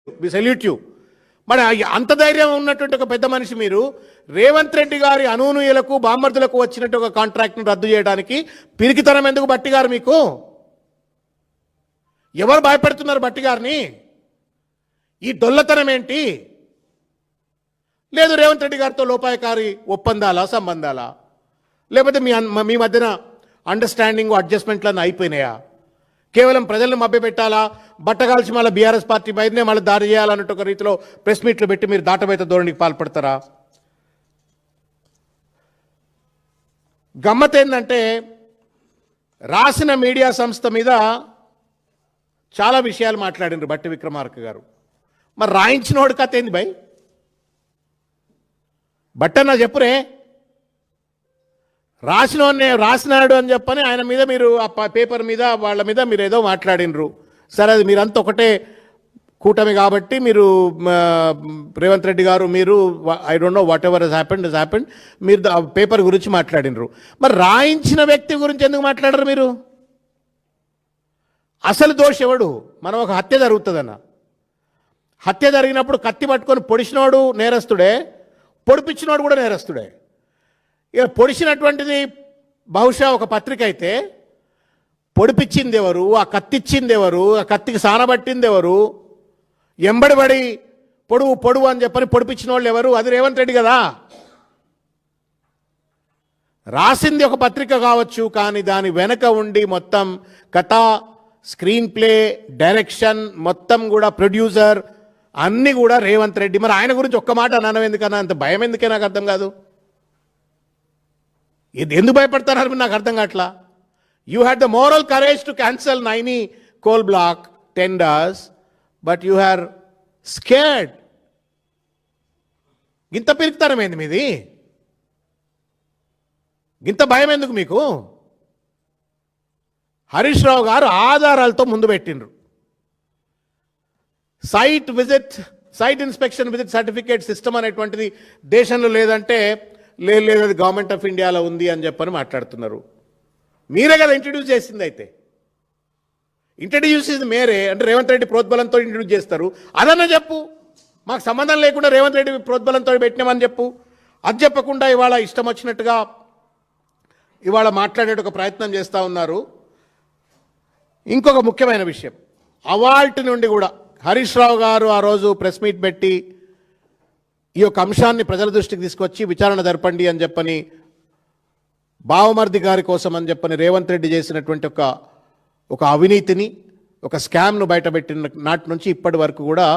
We salute you. మరి అంత ధైర్యం ఉన్నటువంటి ఒక పెద్ద మనిషి మీరు రేవంత్ రెడ్డి గారి అనూనీయులకు బామ్మర్దులకు వచ్చినట్టు ఒక కాంట్రాక్ట్ను రద్దు చేయడానికి పిరికితనం ఎందుకు బట్టి గారు? మీకు ఎవరు భయపెడుతున్నారు బట్టి గారిని? ఈ డొల్లతనం ఏంటి? లేదు రేవంత్ రెడ్డి గారితో లోపాయకారి ఒప్పందాలా, సంబంధాలా, లేకపోతే మీ మధ్యన అండర్స్టాండింగ్ అడ్జస్ట్మెంట్లను అయిపోయినాయా? కేవలం ప్రజలను మభ్యపెట్టాలా, బట్టగాల్చి మళ్ళీ బీఆర్ఎస్ పార్టీ బయటనే మళ్ళీ దాడి చేయాలన్నట్టు ఒక రీతిలో ప్రెస్ మీట్లు పెట్టి మీరు దాటబైత ధోరణికి పాల్పడతారా? గమ్మత్ ఏంటంటే రాసిన మీడియా సంస్థ మీద చాలా విషయాలు మాట్లాడినారు బట్టి విక్రమార్క గారు. మరి రాయించినోడు కథ ఏంది భయ్? బట్టన్న చెప్పురే, రాసినాడు అని చెప్పని ఆయన మీద మీరు ఆ పేపర్ మీద వాళ్ళ మీద మీరు ఏదో మాట్లాడినరు. సరే, అది మీరంతా ఒకటే కూటమి కాబట్టి మీరు రేవంత్ రెడ్డి గారు మీరు I don't know whatever has happened మీరు పేపర్ గురించి మాట్లాడినరు. మరి రాయించిన వ్యక్తి గురించి ఎందుకు మాట్లాడరు మీరు? అసలు దోషి ఎవడు? మనం ఒక హత్య జరుగుతుందన్న, హత్య జరిగినప్పుడు కత్తి పట్టుకొని పొడిచినోడు నేరస్తుడే, పొడిపించినోడు కూడా నేరస్తుడే. ఇక పొడిచినటువంటిది బహుశా ఒక పత్రిక అయితే పొడిపించింది ఎవరు, ఆ కత్తి ఇచ్చింది ఎవరు, ఆ కత్తికి సానబట్టింది ఎవరు, ఎంబడిబడి పొడువు అని చెప్పని పొడిపించిన వాళ్ళు ఎవరు? అది రేవంత్ రెడ్డి కదా. రాసింది ఒక పత్రిక కావచ్చు, కానీ దాని వెనక ఉండి మొత్తం కథ, స్క్రీన్ ప్లే, డైరెక్షన్ మొత్తం కూడా ప్రొడ్యూసర్ అన్నీ కూడా రేవంత్ రెడ్డి. మరి ఆయన గురించి ఒక్క మాట అనడం ఎందుకన్నా? అంత భయం ఎందుకే నాకు అర్థం కాదు. ఇది ఎందుకు భయపడతారని నాకు అర్థం కావట్లా. You had the moral courage to cancel Naini coal block tenders, but you her scared. గింత పిరుకుతనమేంది మీది? గింత భయం ఎందుకు మీకు? హరీష్ రావు గారు ఆధారాలతో ముందు పెట్టిండ్రు. Site inspection visit certificate system అనేటువంటిది దేశంలో లేదంటే లేదు, అది గవర్నమెంట్ ఆఫ్ ఇండియాలో ఉంది అని చెప్పని మాట్లాడుతున్నారు. మీరే కదా ఇంట్రడ్యూస్ చేసింది. అయితే ఇంట్రడ్యూస్ చేసింది మీరే అంటే రేవంత్ రెడ్డి ప్రోద్బలంతో ఇంట్రడ్యూస్ చేస్తారు. అదన్నా చెప్పు. మాకు సంబంధం లేకుండా రేవంత్ రెడ్డి ప్రోద్బలంతో పెట్టినామని చెప్పు. అది చెప్పకుండా ఇవాళ ఇష్టం వచ్చినట్టుగా ఇవాళ మాట్లాడే ఒక ప్రయత్నం చేస్తూ ఉన్నారు. ఇంకొక ముఖ్యమైన విషయం, అవాల్ట్ నుండి కూడా హరీష్ రావు గారు ఆ రోజు ప్రెస్ మీట్ పెట్టి ఈ యొక్క అంశాన్ని ప్రజల దృష్టికి తీసుకొచ్చి విచారణ జరపండి అని చెప్పని, బావమర్ది గారి కోసం అని చెప్పని రేవంత్ రెడ్డి చేసినటువంటి ఒక అవినీతిని, ఒక స్కామ్ను బయటపెట్టిన నాటి నుంచి ఇప్పటి వరకు కూడా